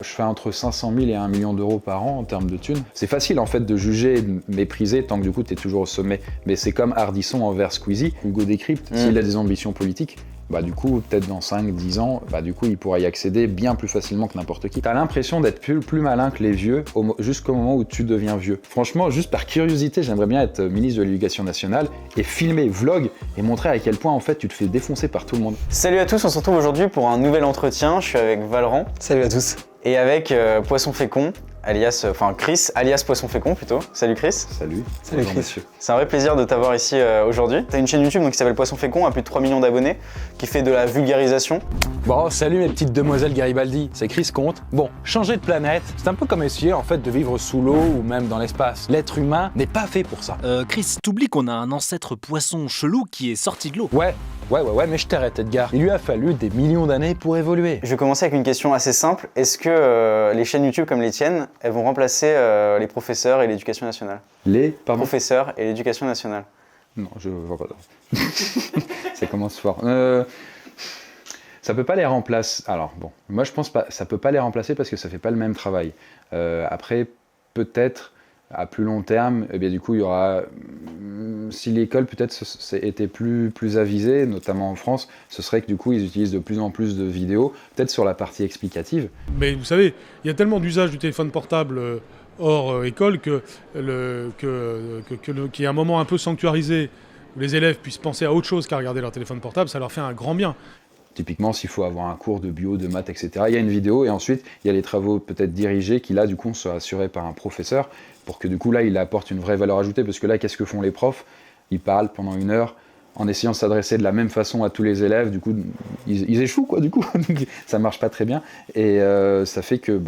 Je fais entre 500 000 et 1 million d'euros par an en termes de thunes. C'est facile en fait de juger et de mépriser tant que du coup tu es toujours au sommet. Mais c'est comme Ardisson envers Squeezie. Hugo Décrypte, s'il a des ambitions politiques, bah du coup peut-être dans 5-10 ans, bah du coup il pourra y accéder bien plus facilement que n'importe qui. T'as l'impression d'être plus malin que les vieux jusqu'au moment où tu deviens vieux. Franchement, juste par curiosité, j'aimerais bien être ministre de l'Éducation nationale et filmer, vlog et montrer à quel point en fait tu te fais défoncer par tout le monde. Salut à tous, on se retrouve aujourd'hui pour un nouvel entretien. Je suis avec Valran. Salut à tous. Et avec Poisson Fécond, Chris, alias Poisson Fécond plutôt. Salut Chris. Salut. Salut Bonjour, Chris. monsieur. C'est un vrai plaisir de t'avoir ici aujourd'hui. T'as une chaîne YouTube donc, qui s'appelle Poisson Fécond, à plus de 3 millions d'abonnés, qui fait de la vulgarisation. Bon, salut mes petites demoiselles Garibaldi, c'est Chris Comte. Bon, changer de planète, c'est un peu comme essayer en fait de vivre sous l'eau ou même dans l'espace. L'être humain n'est pas fait pour ça. Chris, t'oublies qu'on a un ancêtre poisson chelou qui est sorti de l'eau. Ouais, mais je t'arrête Edgar. Il lui a fallu des millions d'années pour évoluer. Je vais commencer avec une question assez simple. Est-ce que les chaînes YouTube comme les tiennes, elles vont remplacer les professeurs et l'éducation nationale? Pardon. Professeurs et l'éducation nationale. Non, je vois pas. Ça commence fort. Ça peut pas les remplacer. Alors bon, moi je pense pas. Ça peut pas les remplacer parce que ça fait pas le même travail. Après, peut-être à plus long terme, eh bien du coup il y aura. Si l'école peut-être était plus avisée, notamment en France, ce serait que du coup ils utilisent de plus en plus de vidéos, peut-être sur la partie explicative. Mais vous savez, il y a tellement d'usage du téléphone portable hors école qu'il y a un moment un peu sanctuarisé où les élèves puissent penser à autre chose qu'à regarder leur téléphone portable, ça leur fait un grand bien. Typiquement, s'il faut avoir un cours de bio, de maths, etc., il y a une vidéo et ensuite il y a les travaux peut-être dirigés qui là du coup sont assurés par un professeur pour que du coup là il apporte une vraie valeur ajoutée parce que là qu'est-ce que font les profs? Ils parlent pendant 1 heure en essayant de s'adresser de la même façon à tous les élèves, du coup ils échouent quoi du coup, ça marche pas très bien et ça fait que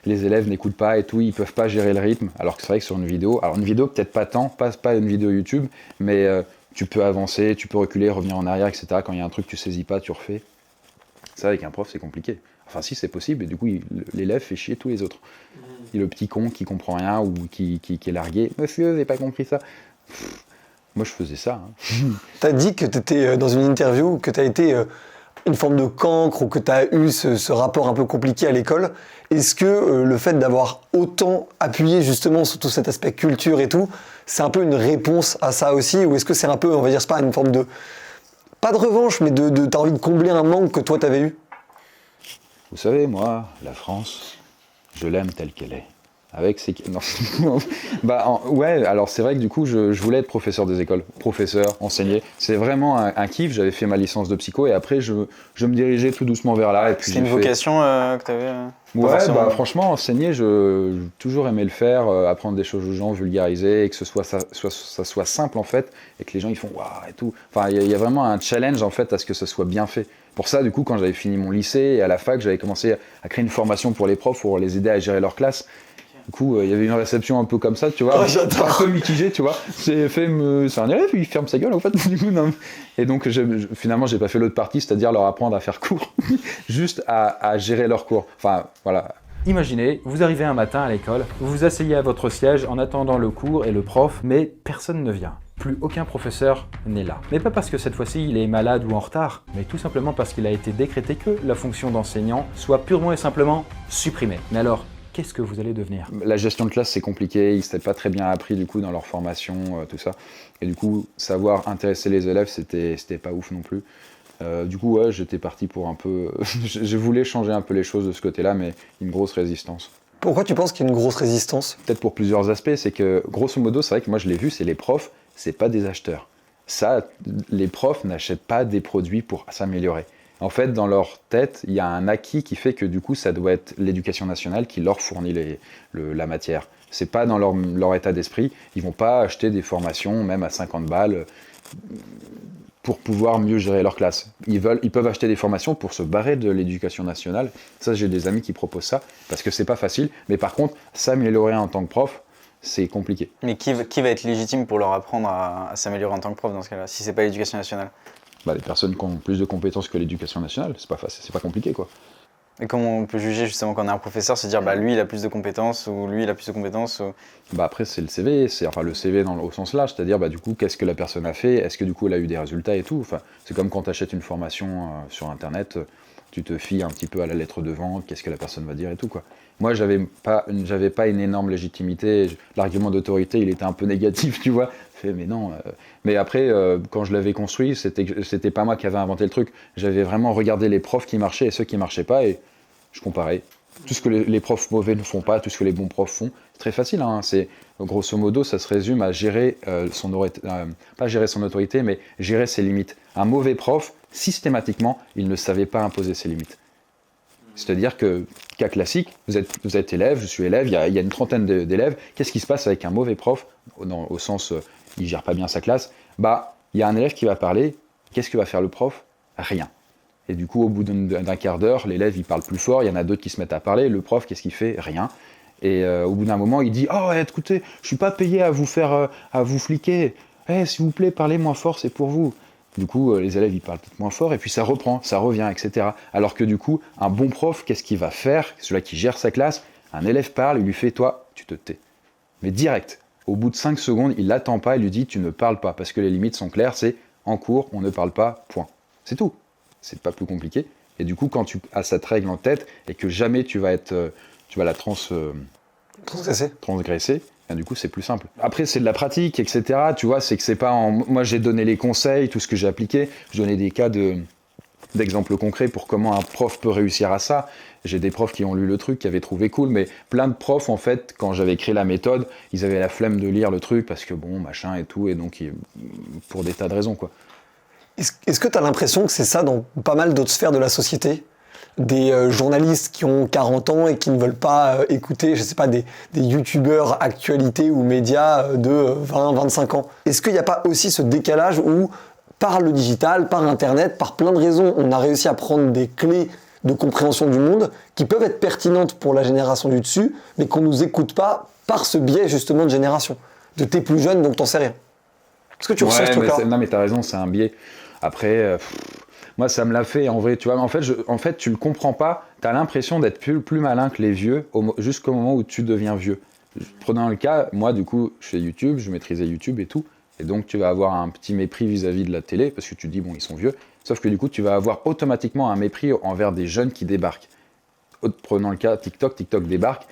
les élèves n'écoutent pas et tout, ils peuvent pas gérer le rythme alors que c'est vrai que sur une vidéo peut-être pas tant, pas une vidéo YouTube, mais tu peux avancer, tu peux reculer, revenir en arrière, etc. Quand il y a un truc que tu saisis pas, tu refais. Ça, avec un prof, c'est compliqué. Enfin, si, c'est possible, et du coup, l'élève fait chier tous les autres. Et le petit con qui comprend rien ou qui est largué. « Monsieur, j'ai pas compris ça. » Moi, je faisais ça. T'as dit que t'étais dans une interview, que t'as été une forme de cancre ou que t'as eu ce rapport un peu compliqué à l'école. Est-ce que le fait d'avoir autant appuyé justement sur tout cet aspect culture et tout, c'est un peu une réponse à ça aussi? Ou est-ce que c'est un peu, on va dire, c'est pas une forme de... Pas de revanche, mais t'as envie de combler un manque que toi t'avais eu? Vous savez, moi, la France, je l'aime telle qu'elle est. Avec ses... Non. Ouais, alors c'est vrai que du coup, je voulais être professeur des écoles. Professeur, enseigner. C'est vraiment un kiff. J'avais fait ma licence de psycho et après, je me dirigeais tout doucement vers là. C'était une vocation que tu avais Ouais, franchement, enseigner, j'ai toujours aimé le faire, apprendre des choses aux gens, vulgariser, et que ça soit simple en fait, et que les gens ils font waouh et tout. Enfin, il y a vraiment un challenge en fait à ce que ça soit bien fait. Pour ça, du coup, quand j'avais fini mon lycée et à la fac, j'avais commencé à créer une formation pour les profs pour les aider à gérer leur classe. Du coup, il y avait une réception un peu comme ça, tu vois, un peu mitigée, tu vois. C'est un élève, il ferme sa gueule en fait. Du coup, non. Et donc, finalement, j'ai pas fait l'autre partie, c'est-à-dire leur apprendre à faire cours, juste à gérer leurs cours. Enfin, voilà. Imaginez, vous arrivez un matin à l'école, vous vous asseyez à votre siège en attendant le cours et le prof, mais personne ne vient. Plus aucun professeur n'est là. Mais pas parce que cette fois-ci il est malade ou en retard, mais tout simplement parce qu'il a été décrété que la fonction d'enseignant soit purement et simplement supprimée. Mais alors, qu'est-ce que vous allez devenir? La gestion de classe, c'est compliqué, ils ne s'étaient pas très bien appris du coup dans leur formation, tout ça. Et du coup, savoir intéresser les élèves, c'était pas ouf non plus. Du coup, ouais, j'étais parti pour un peu... je voulais changer un peu les choses de ce côté-là, mais une grosse résistance. Pourquoi tu penses qu'il y a une grosse résistance? Peut-être pour plusieurs aspects, c'est que grosso modo, c'est vrai que moi je l'ai vu, c'est les profs, c'est pas des acheteurs. Ça, les profs n'achètent pas des produits pour s'améliorer. En fait, dans leur tête, il y a un acquis qui fait que du coup, ça doit être l'éducation nationale qui leur fournit la matière. C'est pas dans leur état d'esprit. Ils vont pas acheter des formations, même à 50 balles, pour pouvoir mieux gérer leur classe. Ils peuvent acheter des formations pour se barrer de l'éducation nationale. Ça, j'ai des amis qui proposent ça, parce que c'est pas facile. Mais par contre, s'améliorer en tant que prof, c'est compliqué. Mais qui va être légitime pour leur apprendre à s'améliorer en tant que prof dans ce cas-là, si c'est pas l'éducation nationale? Les personnes qui ont plus de compétences que l'éducation nationale, c'est pas compliqué quoi. Et comment on peut juger justement quand on est un professeur, se dire lui il a plus de compétences ou lui il a plus de compétences ou... Après c'est le CV, le CV au sens large, c'est-à-dire du coup qu'est-ce que la personne a fait, est-ce que du coup elle a eu des résultats et tout. Enfin, c'est comme quand tu achètes une formation sur internet, Tu te fies un petit peu à la lettre de vente, qu'est-ce que la personne va dire et tout, quoi. Moi, j'avais pas une énorme légitimité. L'argument d'autorité, il était un peu négatif, tu vois. Mais non. Mais après, quand je l'avais construit, c'était pas moi qui avais inventé le truc. J'avais vraiment regardé les profs qui marchaient et ceux qui marchaient pas, et je comparais. Tout ce que les profs mauvais ne font pas, tout ce que les bons profs font, c'est très facile. Hein. Grosso modo, ça se résume à gérer pas gérer son autorité, mais gérer ses limites. Un mauvais prof, systématiquement, il ne savait pas imposer ses limites. C'est-à-dire que, cas classique, vous êtes élève, je suis élève, il y a une trentaine d'élèves. Qu'est-ce qui se passe avec un mauvais prof, au sens, il gère pas bien sa classe? Bah, il y a un élève qui va parler, qu'est-ce que va faire le prof? Rien. Et du coup, au bout d'un quart d'heure, l'élève, il parle plus fort, il y en a d'autres qui se mettent à parler, le prof, qu'est-ce qu'il fait? Rien. Et au bout d'un moment, il dit « Oh, écoutez, je suis pas payé à vous fliquer. S'il vous plaît, parlez moins fort, c'est pour vous. » Du coup, les élèves, ils parlent peut-être moins fort, et puis ça reprend, ça revient, etc. Alors que du coup, un bon prof, qu'est-ce qu'il va faire? Celui qui gère sa classe, un élève parle, il lui fait « Toi, tu te tais. » Mais direct. Au bout de 5 secondes, il l'attend pas, il lui dit « Tu ne parles pas. » Parce que les limites sont claires, c'est en cours, on ne parle pas, point. C'est tout. C'est pas plus compliqué. Et du coup, quand tu as cette règle en tête, et que jamais tu vas la transgresser, et du coup, c'est plus simple. Après, c'est de la pratique, etc. Tu vois, c'est que c'est pas moi, j'ai donné les conseils, tout ce que j'ai appliqué. Je donnais des cas d'exemples concrets pour comment un prof peut réussir à ça. J'ai des profs qui ont lu le truc, qui avaient trouvé cool, mais plein de profs, en fait, quand j'avais créé la méthode, ils avaient la flemme de lire le truc parce que bon, machin et tout, et donc pour des tas de raisons, quoi. Est-ce que tu as l'impression que c'est ça dans pas mal d'autres sphères de la société? Des journalistes qui ont 40 ans et qui ne veulent pas écouter, je sais pas, des youtubeurs actualités ou médias de 20-25 ans. Est-ce qu'il n'y a pas aussi ce décalage où, par le digital, par Internet, par plein de raisons, on a réussi à prendre des clés de compréhension du monde qui peuvent être pertinentes pour la génération du dessus, mais qu'on ne nous écoute pas par ce biais justement de génération? De t'es plus jeune, donc t'en sais rien. Est-ce que tu ressens ce truc-là? Non, mais t'as raison, c'est un biais. Après, moi, ça me l'a fait, en vrai, tu vois. En fait, tu le comprends pas. T'as l'impression d'être plus malin que les vieux jusqu'au moment où tu deviens vieux. Prenons le cas, moi, du coup, je fais YouTube, je maîtrisais YouTube et tout. Et donc, tu vas avoir un petit mépris vis-à-vis de la télé, parce que tu te dis, bon, ils sont vieux. Sauf que du coup, tu vas avoir automatiquement un mépris envers des jeunes qui débarquent. Prenons le cas, TikTok débarque.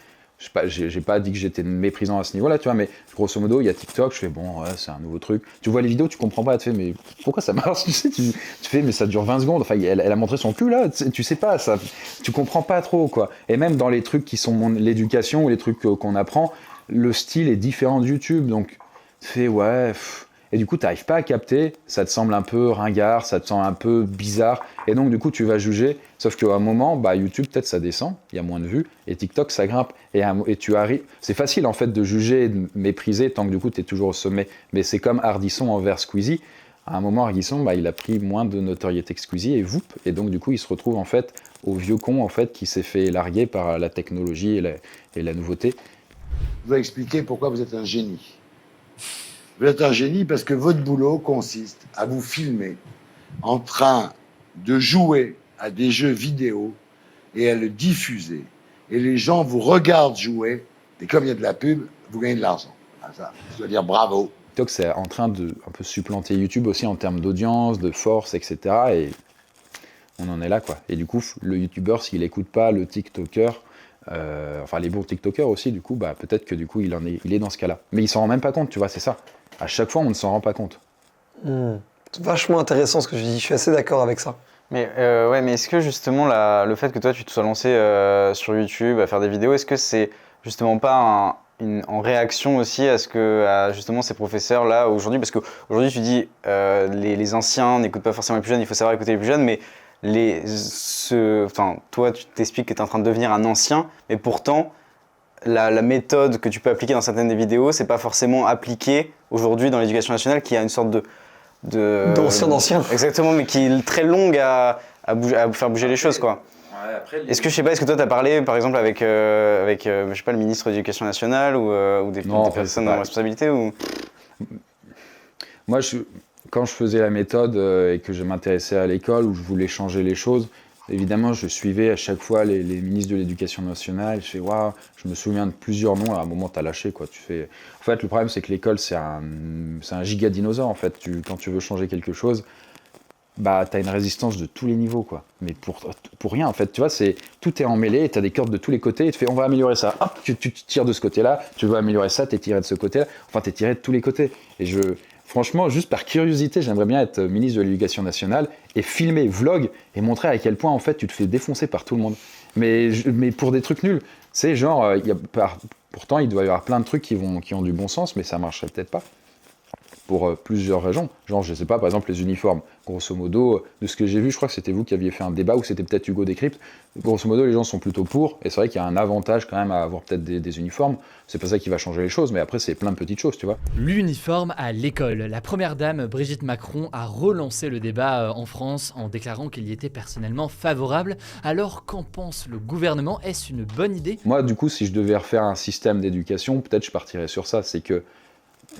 J'ai pas dit que j'étais méprisant à ce niveau-là, tu vois, mais grosso modo, il y a TikTok, je fais bon, ouais, c'est un nouveau truc. Tu vois les vidéos, tu comprends pas, tu fais, mais pourquoi ça marche? Tu sais, tu fais, mais ça dure 20 secondes. Enfin, elle a montré son cul là, tu sais pas, ça, tu comprends pas trop, quoi. Et même dans les trucs qui sont l'éducation ou les trucs qu'on apprend, le style est différent de YouTube, donc tu fais, ouais. Et du coup, tu n'arrives pas à capter, ça te semble un peu ringard, ça te semble un peu bizarre, et donc du coup, tu vas juger, sauf qu'à un moment, bah, YouTube, peut-être ça descend, il y a moins de vues, et TikTok, ça grimpe, et tu arrives... C'est facile, en fait, de juger et de mépriser, tant que du coup, tu es toujours au sommet, mais c'est comme Ardisson envers Squeezie. À un moment, Ardisson, bah, il a pris moins de notoriété que Squeezie, et donc du coup, il se retrouve, en fait, au vieux con, en fait, qui s'est fait larguer par la technologie et la nouveauté. Je vais expliquer pourquoi vous êtes un génie. Vous êtes un génie parce que votre boulot consiste à vous filmer en train de jouer à des jeux vidéo et à le diffuser. Et les gens vous regardent jouer, et comme il y a de la pub, vous gagnez de l'argent. Ah, ça, je dois dire bravo. TikTok, c'est en train de un peu supplanter YouTube aussi en termes d'audience, de force, etc. Et on en est là, quoi. Et du coup, le YouTuber, s'il n'écoute pas le TikToker, enfin les bons TikTokers aussi, du coup, bah, peut-être que du coup, il est dans ce cas-là. Mais il s'en rend même pas compte, tu vois, c'est ça. À chaque fois, on ne s'en rend pas compte. C'est vachement intéressant ce que je dis, je suis assez d'accord avec ça. Mais ouais, mais est-ce que justement le fait que toi tu te sois lancé sur YouTube à faire des vidéos, est-ce que c'est justement pas en réaction aussi à justement ces professeurs là aujourd'hui? Parce qu'aujourd'hui tu dis les anciens n'écoutent pas forcément les plus jeunes, il faut savoir écouter les plus jeunes, mais toi tu t'expliques que tu es en train de devenir un ancien, mais pourtant la méthode que tu peux appliquer dans certaines des vidéos, c'est pas forcément appliqué aujourd'hui dans l'éducation nationale, qui a une sorte d'ancien. Exactement, mais qui est très longue à faire bouger les choses, quoi. Ouais, après, est-ce que toi tu as parlé par exemple avec je sais pas, le ministre de l'Éducation nationale ou des personnes en responsabilité ou... Moi, quand je faisais la méthode et que je m'intéressais à l'école, où je voulais changer les choses, évidemment, je suivais à chaque fois les ministres de l'Éducation nationale. Je fais, waouh, je me souviens de plusieurs noms. À un moment, t'as lâché, quoi. En fait, le problème, c'est que l'école, c'est un giga dinosaure, en fait. Quand tu veux changer quelque chose, bah t'as une résistance de tous les niveaux, quoi. Mais pour rien, en fait, tu vois, tout est emmêlé, et t'as des cordes de tous les côtés, et tu fais, on va améliorer ça. Hop, tu tires de ce côté-là, tu veux améliorer ça, t'es tiré de ce côté-là. Enfin, t'es tiré de tous les côtés. Et franchement, juste par curiosité, j'aimerais bien être ministre de l'Éducation nationale et filmer, vlog, et montrer à quel point, en fait, tu te fais défoncer par tout le monde. Mais pour des trucs nuls. C'est genre, pourtant, il doit y avoir plein de trucs qui ont du bon sens, mais ça marcherait peut-être pas. Pour plusieurs raisons. Genre, je sais pas, par exemple, les uniformes. Grosso modo, de ce que j'ai vu, je crois que c'était vous qui aviez fait un débat, ou c'était peut-être Hugo Décrypte. Grosso modo, les gens sont plutôt pour, et c'est vrai qu'il y a un avantage quand même à avoir peut-être des uniformes. C'est pas ça qui va changer les choses, mais après, c'est plein de petites choses, tu vois. L'uniforme à l'école. La première dame, Brigitte Macron, a relancé le débat en France en déclarant qu'il y était personnellement favorable. Alors, qu'en pense le gouvernement? Est-ce une bonne idée? Moi, du coup, si je devais refaire un système d'éducation, peut-être je partirais sur ça. C'est que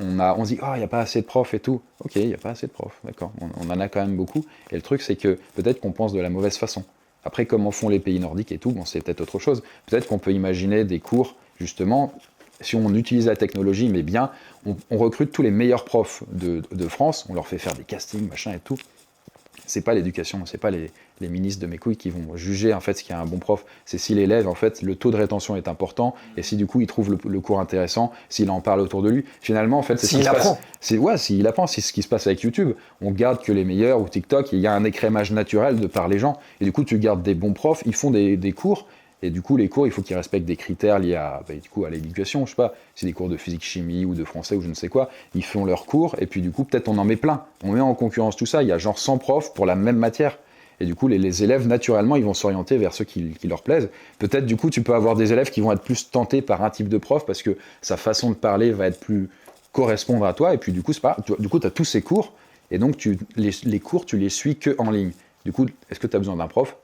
on se dit, il n'y a pas assez de profs et tout. Ok, il n'y a pas assez de profs, d'accord. On en a quand même beaucoup. Et le truc, c'est que peut-être qu'on pense de la mauvaise façon. Après, comment font les pays nordiques et tout, bon, c'est peut-être autre chose. Peut-être qu'on peut imaginer des cours, justement, si on utilise la technologie, mais bien, on recrute tous les meilleurs profs de France, on leur fait faire des castings, machin et tout. C'est pas l'éducation, c'est pas les ministres de mes couilles qui vont juger en fait ce qui est un bon prof. C'est si l'élève, en fait, le taux de rétention est important et si du coup il trouve le cours intéressant, s'il en parle autour de lui. Finalement, en fait, c'est ce qui se passe. S'il apprend, c'est ce qui se passe avec YouTube. On garde que les meilleurs ou TikTok, il y a un écrémage naturel de par les gens. Et du coup, tu gardes des bons profs, ils font des cours. Et du coup, les cours, il faut qu'ils respectent des critères liés à l'éducation. Je sais pas, c'est des cours de physique, chimie ou de français ou je ne sais quoi. Ils font leurs cours et puis du coup, peut-être on en met plein. On met en concurrence tout ça. Il y a genre 100 profs pour la même matière. Et du coup, les élèves, naturellement, ils vont s'orienter vers ceux qui leur plaisent. Peut-être, du coup, tu peux avoir des élèves qui vont être plus tentés par un type de prof parce que sa façon de parler va être plus correspondre à toi. Et puis du coup, tu as tous ces cours. Et donc, les cours, tu les suis que en ligne. Du coup, est-ce que tu as besoin d'un prof?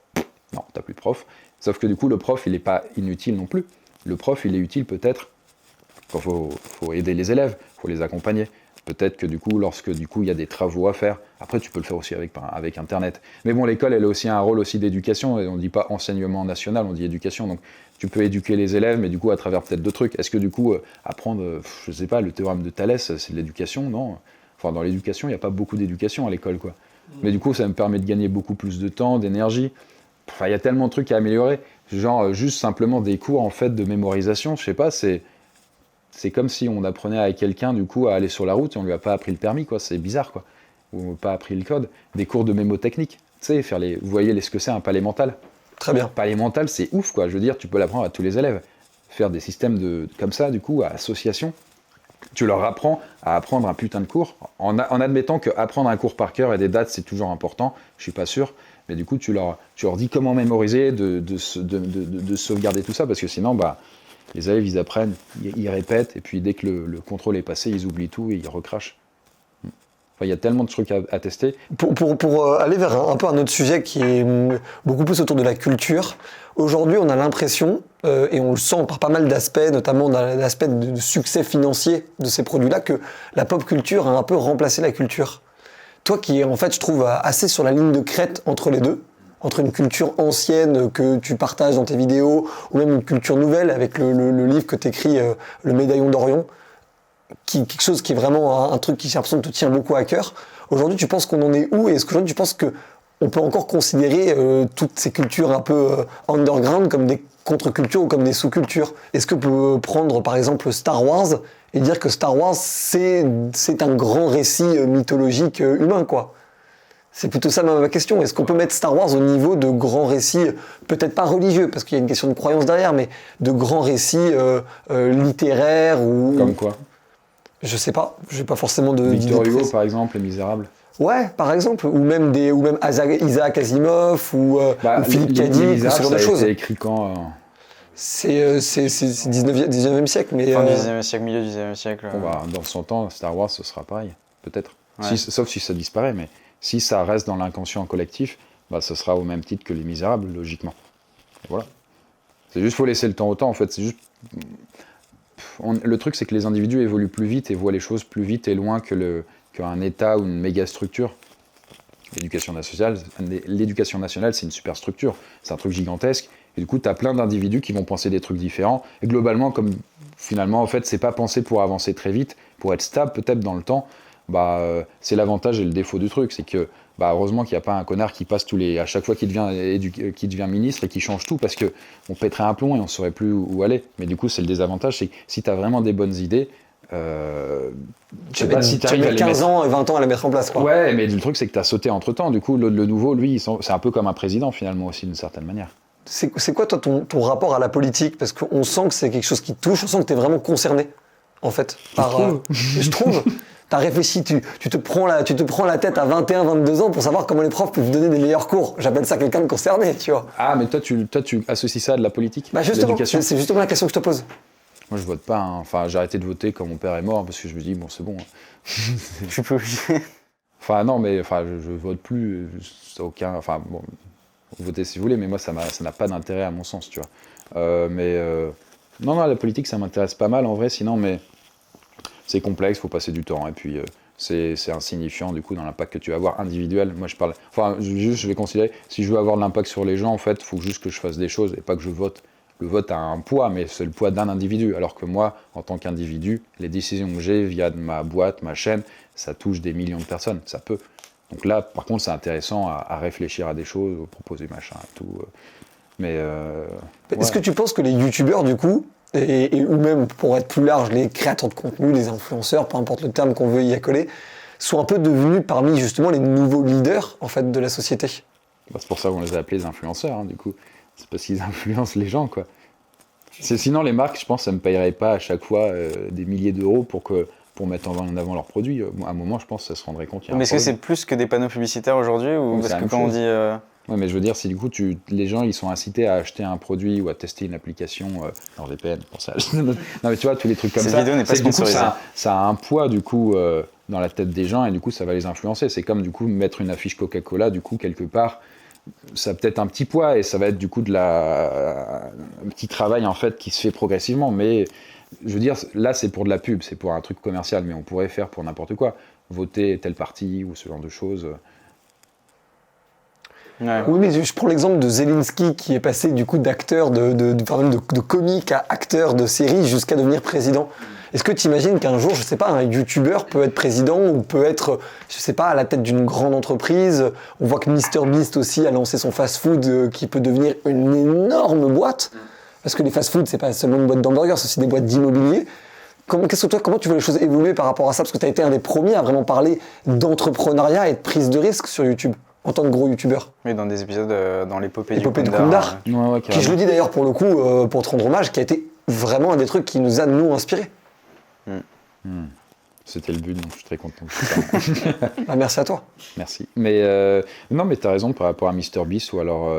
Non, tu n'as plus de prof. Sauf que du coup, le prof, il n'est pas inutile non plus. Le prof, il est utile peut-être quand il faut aider les élèves, il faut les accompagner. Peut-être que du coup, lorsque du coup, il y a des travaux à faire, après, tu peux le faire aussi avec Internet. Mais bon, l'école, elle a aussi un rôle aussi d'éducation. Et on ne dit pas enseignement national, on dit éducation. Donc, tu peux éduquer les élèves, mais du coup, à travers peut-être d'autres trucs. Est-ce que du coup, apprendre, je ne sais pas, le théorème de Thalès, c'est de l'éducation? Non. Enfin, dans l'éducation, il n'y a pas beaucoup d'éducation à l'école, quoi. Mais du coup, ça me permet de gagner beaucoup plus de temps, d'énergie. Enfin, il y a tellement de trucs à améliorer. Genre, juste simplement des cours, en fait, de mémorisation. Je sais pas, c'est comme si on apprenait à quelqu'un, du coup, à aller sur la route et on lui a pas appris le permis, quoi. C'est bizarre, quoi. Ou pas appris le code. Des cours de mémotechnique. Tu sais, vous voyez ce que c'est un palais mental. Très bien. Palais mental, c'est ouf, quoi. Je veux dire, tu peux l'apprendre à tous les élèves. Faire des systèmes comme ça, du coup, à association. Tu leur apprends à apprendre un putain de cours. En admettant que apprendre un cours par cœur et des dates, c'est toujours important. Je suis pas sûr. Mais du coup, tu leur dis comment mémoriser, de sauvegarder tout ça, parce que sinon, les élèves, ils apprennent, ils répètent, et puis dès que le contrôle est passé, ils oublient tout et ils recrachent. Enfin, il y a tellement de trucs à tester. Pour aller vers un peu un autre sujet qui est beaucoup plus autour de la culture, aujourd'hui, on a l'impression, et on le sent par pas mal d'aspects, notamment dans l'aspect de succès financier de ces produits-là, que la pop culture a un peu remplacé la culture. Toi qui es, en fait, je trouve, assez sur la ligne de crête entre les deux, entre une culture ancienne que tu partages dans tes vidéos, ou même une culture nouvelle avec le livre que tu écris, Le Médaillon d'Orion, quelque chose qui est vraiment un truc qui, j'ai l'impression, te tient beaucoup à cœur. Aujourd'hui, tu penses qu'on en est où? Et est-ce qu'aujourd'hui, tu penses qu'on peut encore considérer toutes ces cultures un peu underground comme des contre-cultures ou comme des sous-cultures? Est-ce qu'on peut prendre, par exemple, Star Wars et dire que Star Wars, c'est un grand récit mythologique humain, quoi? C'est plutôt ça ma question. Est-ce qu'on peut mettre Star Wars au niveau de grands récits, peut-être pas religieux, parce qu'il y a une question de croyance derrière, mais de grands récits littéraires ou... Comme quoi? Je sais pas, j'ai pas forcément de... Victor Hugo, par exemple, Les Misérables. Ouais, par exemple, ou même Isaac Asimov, ou Philippe Cadic, ou ce genre de choses. Ça a été écrit quand C'est 19e siècle, mais... Fin du 19e siècle, milieu du 19e siècle. Bon, dans 100 ans, Star Wars, ce sera pareil, peut-être. Ouais. Sauf si ça disparaît, mais si ça reste dans l'inconscient collectif, ce sera au même titre que Les Misérables, logiquement. Et voilà. C'est juste, faut laisser le temps au temps, en fait. C'est juste... Le truc, c'est que les individus évoluent plus vite et voient les choses plus vite et loin qu'un État ou une méga structure. L'éducation nationale, c'est une super structure, c'est un truc gigantesque. Et du coup, tu as plein d'individus qui vont penser des trucs différents. Et globalement, comme finalement, en fait, c'est pas pensé pour avancer très vite, pour être stable peut-être dans le temps, c'est l'avantage et le défaut du truc. C'est que bah heureusement qu'il n'y a pas un connard qui passe à chaque fois qu'il devient ministre et qui change tout, parce qu'on pèterait un plomb et on ne saurait plus où aller. Mais du coup, c'est le désavantage, c'est que si tu as vraiment des bonnes idées, Tu mets 15 ans et 20 ans à les mettre en place, quoi. Ouais, mais le truc, c'est que tu as sauté entre-temps. Du coup, le nouveau, lui, c'est un peu comme un président, finalement, aussi, d'une certaine manière. C'est quoi, toi, ton rapport à la politique? Parce qu'on sent que c'est quelque chose qui te touche, on sent que tu es vraiment concerné, en fait. Je trouve. T'as réfléchi, tu te prends la tête à 21, 22 ans pour savoir comment les profs peuvent donner des meilleurs cours. J'appelle ça quelqu'un de concerné, tu vois. Ah, mais toi, tu associes ça à de la politique? Bah justement, l'éducation? c'est justement la question que je te pose. Moi, je vote pas. Hein. Enfin, j'ai arrêté de voter quand mon père est mort, parce que je me dis, bon, c'est bon. Je suis pas obligé. Enfin, non, mais je vote plus. Enfin, bon, votez si vous voulez, mais moi, ça n'a pas d'intérêt à mon sens, tu vois. Non, la politique, ça m'intéresse pas mal, en vrai, sinon, mais c'est complexe, faut passer du temps, et puis c'est insignifiant, du coup, dans l'impact que tu vas avoir individuel. Moi, je parle... Enfin, je vais considérer, si je veux avoir de l'impact sur les gens, en fait, il faut juste que je fasse des choses, et pas que je vote. Le vote a un poids, mais c'est le poids d'un individu, alors que moi, en tant qu'individu, les décisions que j'ai via ma boîte, ma chaîne, ça touche des millions de personnes, ça peut. Donc là, par contre, c'est intéressant à réfléchir à des choses, à proposer machin, tout. Mais Est-ce que tu penses que les youtubeurs, du coup, ou même, pour être plus large, les créateurs de contenu, les influenceurs, peu importe le terme qu'on veut y accoler, sont un peu devenus parmi, justement, les nouveaux leaders, en fait, de la société? Bah, c'est pour ça qu'on les a appelés les influenceurs, hein, du coup. C'est parce qu'ils influencent les gens, quoi. Sinon, les marques, je pense, ça ne me payerait pas à chaque fois des milliers d'euros pour mettre en avant leurs produits. À un moment, je pense que ça se rendrait compte. Mais est-ce que c'est plus que des panneaux publicitaires aujourd'hui, ou parce que quand on dit... Ouais, mais je veux dire, si du coup, les gens, ils sont incités à acheter un produit ou à tester une application dans VPN, pour ça. Non, mais tu vois, tous les trucs comme ça. Cette vidéo n'est pas sponsorisée. Ça a un poids, du coup, dans la tête des gens, et du coup, ça va les influencer. C'est comme, du coup, mettre une affiche Coca-Cola, du coup, quelque part, ça a peut-être un petit poids, et ça va être, du coup, un petit travail, en fait, qui se fait progressivement. Mais, je veux dire, là, c'est pour de la pub, c'est pour un truc commercial, mais on pourrait faire pour n'importe quoi. Voter tel parti, ou ce genre de choses. Ouais. Oui, mais je prends l'exemple de Zelensky qui est passé du coup d'acteur, de comique à acteur de série jusqu'à devenir président. Est-ce que tu imagines qu'un jour, je sais pas, un youtubeur peut être président ou peut être, je sais pas, à la tête d'une grande entreprise? On voit que MrBeast aussi a lancé son fast-food qui peut devenir une énorme boîte. Parce que les fast-food, c'est pas seulement une boîte d'hamburgers, c'est aussi des boîtes d'immobilier. Comment tu vois les choses évoluer par rapport à ça? Parce que tu as été un des premiers à vraiment parler d'entrepreneuriat et de prise de risque sur YouTube. En tant que gros youtubeur. Oui, dans des épisodes, dans l'épopée de Koundar. Ouais, qui, je le dis d'ailleurs pour le coup, pour te rendre hommage, qui a été vraiment un des trucs qui nous a, nous, inspirés. C'était le but, donc je suis très content de ça. Ah, merci à toi. Merci. Mais non, mais t'as raison par rapport à MrBeast, ou alors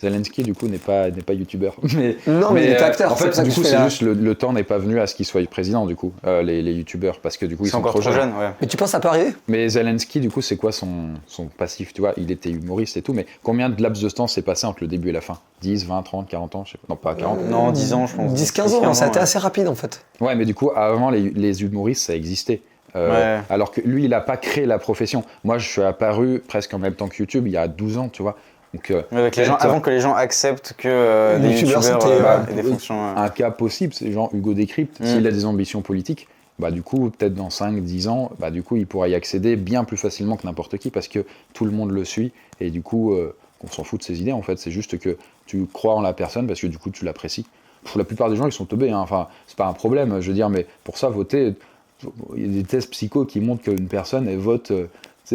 Zelensky, du coup, n'est pas youtubeur. Mais il est acteur. En fait, du coup, c'est juste le temps n'est pas venu à ce qu'il soit président, du coup, les youtubeurs, parce que du coup, ils sont encore trop jeunes. Ouais. Mais tu penses que ça peut arriver? Mais Zelensky, du coup, c'est quoi son passif? Tu vois, il était humoriste et tout, mais combien de laps de temps s'est passé entre le début et la fin? 10, 20, 30, 40 ans? Je sais pas. Non, pas 40. Non, 10 ans, je pense. 10-15 ans, ça a été assez rapide, en fait. Ouais, mais du coup, avant, les humoristes, ça existait. Alors que lui, il n'a pas créé la profession. Moi, je suis apparu presque en même temps que YouTube, il y a 12 ans, tu vois. Donc, avec les gens, avant que les gens acceptent que des youtubeurs aient des fonctions... Un cas possible, c'est genre Hugo Décrypte, s'il a des ambitions politiques, bah du coup, peut-être dans 5-10 ans, bah du coup, il pourra y accéder bien plus facilement que n'importe qui, parce que tout le monde le suit, et du coup, on s'en fout de ses idées, en fait. C'est juste que tu crois en la personne, parce que du coup, tu l'apprécies. La plupart des gens, ils sont teubés, hein. Enfin, c'est pas un problème, je veux dire, mais pour ça, voter... Il y a des tests psycho qui montrent qu'une personne, elle vote...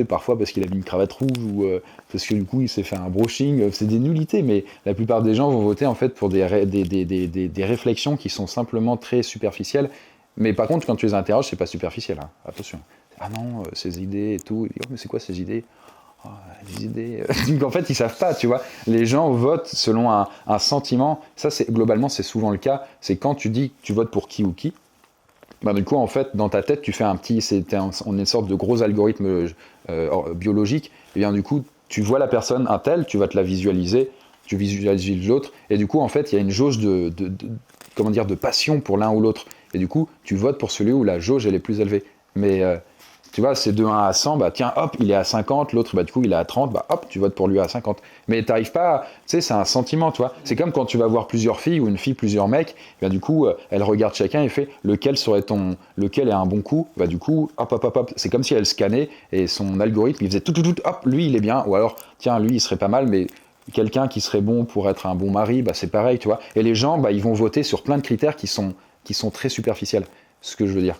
parfois parce qu'il a mis une cravate rouge ou parce que du coup il s'est fait un brushing, c'est des nullités, mais la plupart des gens vont voter en fait pour des réflexions qui sont simplement très superficielles. Mais par contre, quand tu les interroges, c'est pas superficiel, hein. Attention. Ah non, ces idées et tout, oh, mais c'est quoi ces idées? Oh, les idées. Donc en fait, ils savent pas, tu vois. Les gens votent selon un sentiment. Ça, globalement, c'est souvent le cas. C'est quand tu dis que tu votes pour qui ou qui. Ben, du coup, en fait, dans ta tête, tu fais on est une sorte de gros algorithme biologique. Et bien, du coup, tu vois la personne, un tel, tu vas te la visualiser, tu visualises l'autre, et du coup, en fait, il y a une jauge de passion pour l'un ou l'autre. Et du coup, tu votes pour celui où la jauge elle est plus élevée. Mais Tu vois, c'est de 1 à 100, bah tiens, hop, il est à 50, l'autre, bah du coup, il est à 30, bah hop, tu votes pour lui à 50. Mais t'arrives pas, tu sais, c'est un sentiment, tu vois. C'est comme quand tu vas voir plusieurs filles ou une fille, plusieurs mecs, bah du coup, elle regarde chacun et fait lequel est un bon coup, bah du coup, hop, hop, hop, hop. C'est comme si elle scannait et son algorithme, il faisait tout, hop, lui, il est bien, ou alors, tiens, lui, il serait pas mal, mais quelqu'un qui serait bon pour être un bon mari, bah c'est pareil, tu vois. Et les gens, bah ils vont voter sur plein de critères qui sont très superficiels, ce que je veux dire.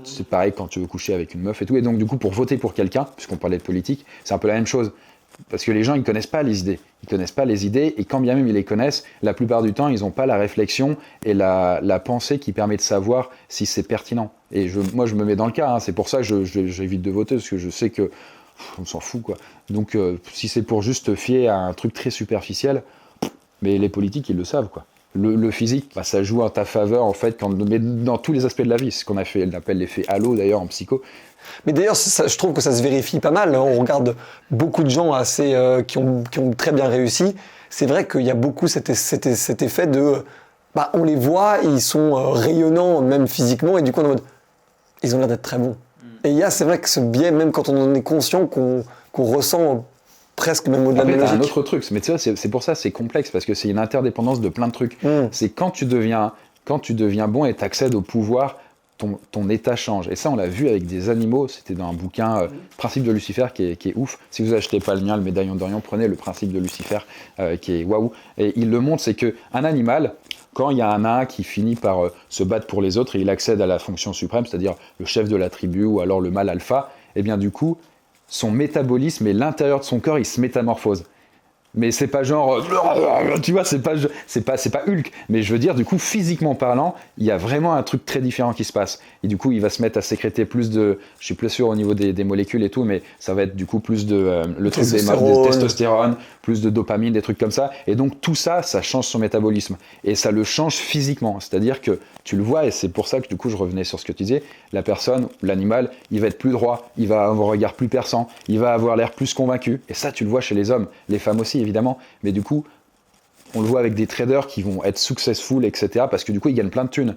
C'est pareil quand tu veux coucher avec une meuf et tout. Et donc, du coup, pour voter pour quelqu'un, puisqu'on parlait de politique, c'est un peu la même chose. Parce que les gens, ils connaissent pas les idées. Ils connaissent pas les idées, et quand bien même ils les connaissent, la plupart du temps, ils n'ont pas la réflexion et la pensée qui permet de savoir si c'est pertinent. Et moi, je me mets dans le cas. Hein. C'est pour ça que j'évite de voter, parce que je sais que on s'en fout, quoi. Donc, si c'est pour juste te fier à un truc très superficiel, mais les politiques, ils le savent, quoi. Le physique, bah, ça joue en ta faveur, en fait, mais dans tous les aspects de la vie. C'est ce qu'on appelle l'effet halo, d'ailleurs, en psycho. Mais d'ailleurs, je trouve que ça se vérifie pas mal. On regarde beaucoup de gens qui ont très bien réussi. C'est vrai qu'il y a beaucoup cet effet de... Bah, on les voit, ils sont rayonnants, même physiquement, et du coup, on est en mode, ils ont l'air d'être très bons. Et c'est vrai que ce biais, même quand on en est conscient, qu'on ressent presque même au-delà de la Après, t'as logique. un autre truc, mais tu vois, c'est pour ça, c'est complexe, parce que c'est une interdépendance de plein de trucs. C'est quand tu deviens bon et t'accèdes au pouvoir, ton état change. Et ça, on l'a vu avec des animaux, c'était dans un bouquin, Principe de Lucifer, qui est ouf. Si vous achetez pas le mien, le Médaillon d'Orion, prenez le Principe de Lucifer, qui est waouh. Et il le montre, c'est qu'un animal, quand il y a un nain qui finit par se battre pour les autres et il accède à la fonction suprême, c'est-à-dire le chef de la tribu ou alors le mâle alpha, et bien du coup, son métabolisme et l'intérieur de son corps, il se métamorphose. Mais c'est pas genre, tu vois, c'est pas Hulk. Mais je veux dire, du coup, physiquement parlant, il y a vraiment un truc très différent qui se passe. Et du coup, il va se mettre à sécréter plus de, je suis plus sûr au niveau des molécules et tout, mais ça va être du coup plus de le truc des testostérone, plus de dopamine, des trucs comme ça. Et donc tout ça, ça change son métabolisme et ça le change physiquement. C'est-à-dire que tu le vois, et c'est pour ça que du coup, je revenais sur ce que tu disais. La personne, l'animal, il va être plus droit, il va avoir un regard plus perçant, il va avoir l'air plus convaincu. Et ça, tu le vois chez les hommes, les femmes aussi, évidemment, mais du coup, on le voit avec des traders qui vont être successful, etc., parce que du coup, ils gagnent plein de thunes.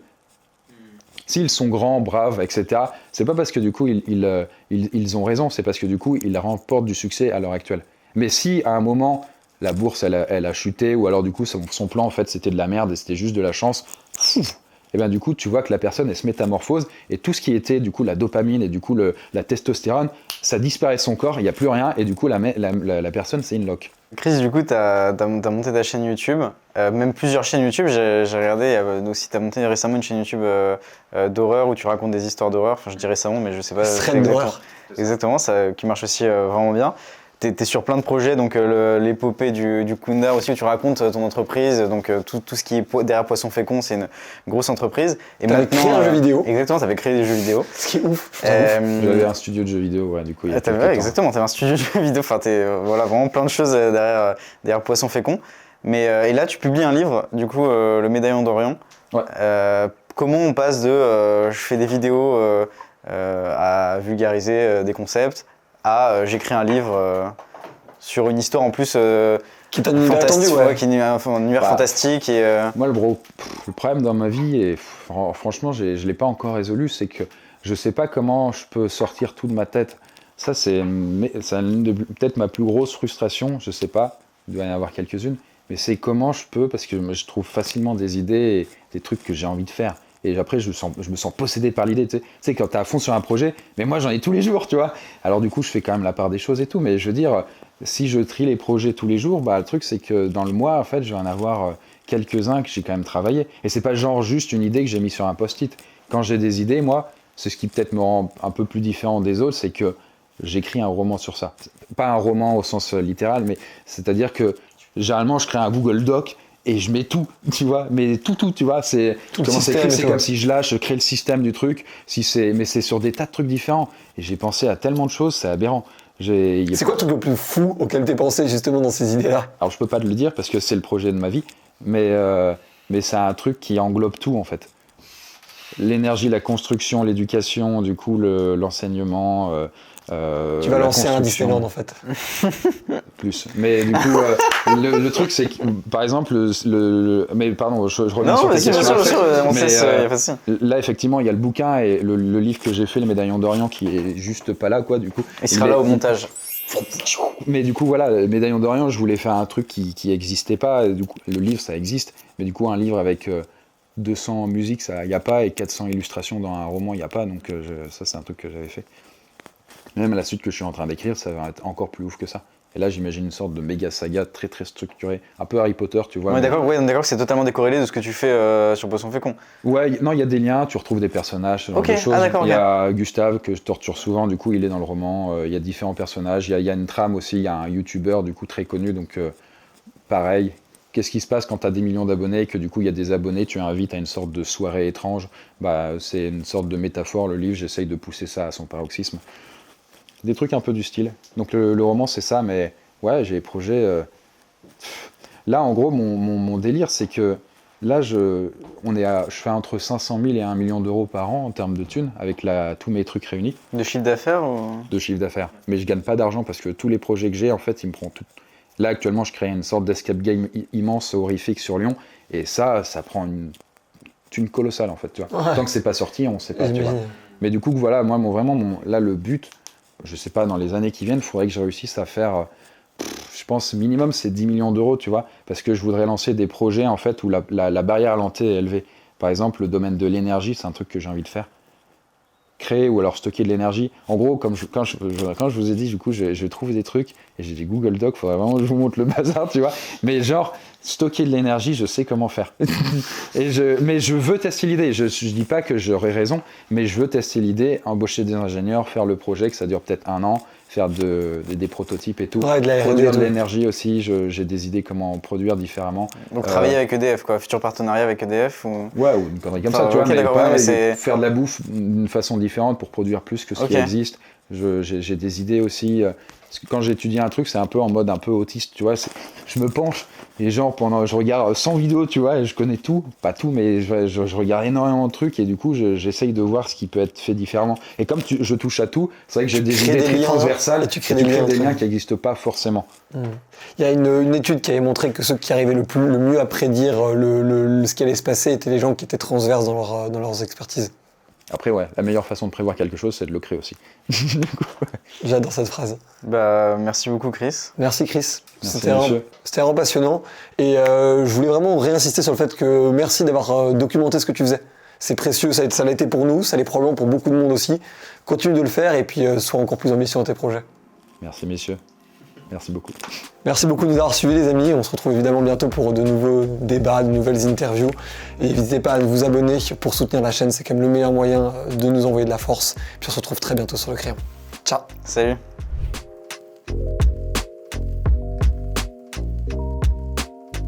S'ils sont grands, braves, etc., c'est pas parce que du coup, ils ont raison, c'est parce que du coup, ils remportent du succès à l'heure actuelle. Mais si, à un moment, la bourse, elle a chuté, ou alors du coup, son plan, en fait, c'était de la merde et c'était juste de la chance, et bien du coup, tu vois que la personne, elle se métamorphose, et tout ce qui était, du coup, la dopamine et du coup, la testostérone, ça disparaît de son corps, il n'y a plus rien, et du coup, la personne, c'est une lock. Chris, du coup, tu as monté ta chaîne YouTube, même plusieurs chaînes YouTube. J'ai regardé aussi, tu as monté récemment une chaîne YouTube d'horreur où tu racontes des histoires d'horreur. Enfin, je dis récemment, mais je sais pas. Thread d'horreur. Exactement, ça, qui marche aussi vraiment bien. T'es sur plein de projets, donc l'épopée du Kunda aussi, où tu racontes ton entreprise, donc tout ce qui est derrière Poisson Fécond, c'est une grosse entreprise. Et t'avais créé un jeu vidéo. Exactement, t'avais créé des jeux vidéo. Ce qui est ouf. J'avais un studio de jeux vidéo, ouais, du coup, il y a quelques temps. Exactement, t'avais un studio de jeux vidéo, enfin, voilà, vraiment plein de choses derrière Poisson Fécond. Mais, et là, tu publies un livre, du coup, Le Médaillon d'Orion. Ouais. Comment on passe de je fais des vidéos à vulgariser des concepts à j'écris un livre sur une histoire en plus qui est un univers attendu, ouais. Qui est un univers fantastique. Et, Moi, le problème dans ma vie, et franchement, je ne l'ai pas encore résolu, c'est que je ne sais pas comment je peux sortir tout de ma tête. Ça, c'est peut-être ma plus grosse frustration, je ne sais pas, il doit y en avoir quelques-unes, mais c'est comment je peux, parce que je trouve facilement des idées et des trucs que j'ai envie de faire. Et après, je me sens possédé par l'idée, tu sais, quand t'es à fond sur un projet, mais moi j'en ai tous les jours, tu vois. Alors du coup, je fais quand même la part des choses et tout, mais je veux dire, si je trie les projets tous les jours, bah le truc c'est que dans le mois, en fait, je vais en avoir quelques-uns que j'ai quand même travaillé. Et c'est pas genre juste une idée que j'ai mis sur un post-it. Quand j'ai des idées, moi, c'est ce qui peut-être me rend un peu plus différent des autres, c'est que j'écris un roman sur ça. Pas un roman au sens littéral, mais c'est-à-dire que généralement, je crée un Google Doc, et je mets tout, tu vois, mais tout, tu vois, c'est comment c'est écrit, c'est comme si je crée le système du truc, mais c'est sur des tas de trucs différents. Et j'ai pensé à tellement de choses, c'est aberrant. C'est quoi le truc le plus fou auquel t'es pensé justement dans ces idées-là? Alors je peux pas te le dire parce que c'est le projet de ma vie, mais c'est un truc qui englobe tout en fait. L'énergie, la construction, l'éducation, du coup l'enseignement, Tu vas la lancer un construction. Disneyland en fait. Plus. Mais du coup, le truc, c'est que, par exemple, mais pardon, je reviens Non, sur ta vas-y, bien question sûr, bien après. sûr, on Mais, sait, y a pas de souci. là, effectivement, il y a le bouquin et le livre que j'ai fait, Les Médaillons d'Orient, qui est juste pas là, quoi, du coup. Il sera là au montage. Mais du coup, voilà, les Médaillons d'Orient, je voulais faire un truc qui n'existait pas. Et du coup, le livre, ça existe. Mais du coup, un livre avec 200 musiques, ça y a pas, et 400 illustrations dans un roman, il n'y a pas. Donc, ça, c'est un truc que j'avais fait. Même la suite que je suis en train d'écrire, ça va être encore plus ouf que ça. Et là, j'imagine une sorte de méga saga très très structurée, un peu Harry Potter, tu vois. On est mais- d'accord que c'est totalement décorrélé de ce que tu fais sur Poisson Fécond. Ouais, non, il y a des liens, tu retrouves des personnages, ce genre Ok, de choses. ah, d'accord, Il y a Gustave que je torture souvent, du coup il est dans le roman. Il y a différents personnages, il y a une trame aussi, il y a un youtubeur du coup très connu, donc pareil. Qu'est-ce qui se passe quand tu as des millions d'abonnés et que du coup il y a des abonnés, tu invites à une sorte de soirée étrange. Bah, c'est une sorte de métaphore, le livre, j'essaye de pousser ça à son paroxysme. Des trucs un peu du style. Donc le roman c'est ça, mais ouais, j'ai des projets... Là en gros mon délire c'est que là je fais entre 500 000 et 1 million d'euros par an en termes de thunes avec tous mes trucs réunis De chiffre d'affaires ou... de chiffre d'affaires. Mais je gagne pas d'argent parce que tous les projets que j'ai en fait ils me prennent tout. Là actuellement je crée une sorte d'escape game immense horrifique sur Lyon et ça prend une thune colossale en fait, tu vois. Ouais. Tant que c'est pas sorti on sait pas, tu vois. J'imagine. Mais du coup voilà, moi là le but, je sais pas, dans les années qui viennent, il faudrait que je réussisse à faire, je pense minimum c'est 10 millions d'euros, tu vois, parce que je voudrais lancer des projets en fait où la barrière à l'entrée est élevée. Par exemple, le domaine de l'énergie, c'est un truc que j'ai envie de faire. Créer ou alors stocker de l'énergie. En gros, quand je vous ai dit, du coup, je trouve des trucs et j'ai des Google Docs, faudrait vraiment que je vous montre le bazar, tu vois. Mais genre, stocker de l'énergie, je sais comment faire. Mais je veux tester l'idée. Je dis pas que j'aurai raison, mais je veux tester l'idée, embaucher des ingénieurs, faire le projet, que ça dure peut-être 1 an, faire des prototypes et tout. Ouais, de la R&D Produire et de tout. l'énergie aussi, j'ai des idées comment produire différemment. Donc travailler avec EDF, quoi. Futur partenariat avec EDF ou... Ouais, ou une connerie comme Enfin, ça, tu ok, vois, mais d'accord, pas ouais, mais c'est- faire de la bouffe d'une façon différente pour produire plus que ce qui Ok. existe. J'ai des idées aussi. Parce que quand j'étudie un truc, c'est un peu en mode un peu autiste, tu vois. Je me penche et genre je regarde 100 vidéos, tu vois, et je connais tout. Pas tout, mais je regarde énormément de trucs et du coup, j'essaye de voir ce qui peut être fait différemment. Et comme je touche à tout, c'est vrai que j'ai des crées idées des très liens, transversales et tu crées des liens des entre liens eux. qui n'existent pas forcément. Il y a une étude qui avait montré que ceux qui arrivaient le mieux à prédire ce qui allait se passer étaient les gens qui étaient transverses dans leurs expertises. Après, ouais, la meilleure façon de prévoir quelque chose, c'est de le créer aussi. J'adore cette phrase. Bah, merci beaucoup, Chris. Merci Chris. Merci, C'était monsieur. vraiment passionnant. Et je voulais vraiment réinsister sur le fait que merci d'avoir documenté ce que tu faisais. C'est précieux, ça l'a été pour nous, ça l'est probablement pour beaucoup de monde aussi. Continue de le faire et puis sois encore plus ambitieux dans tes projets. Merci, messieurs. Merci beaucoup. Merci beaucoup de nous avoir suivis les amis. On se retrouve évidemment bientôt pour de nouveaux débats, de nouvelles interviews. Et n'hésitez pas à vous abonner pour soutenir la chaîne, c'est quand même le meilleur moyen de nous envoyer de la force. Puis on se retrouve très bientôt sur le crayon. Ciao. Salut.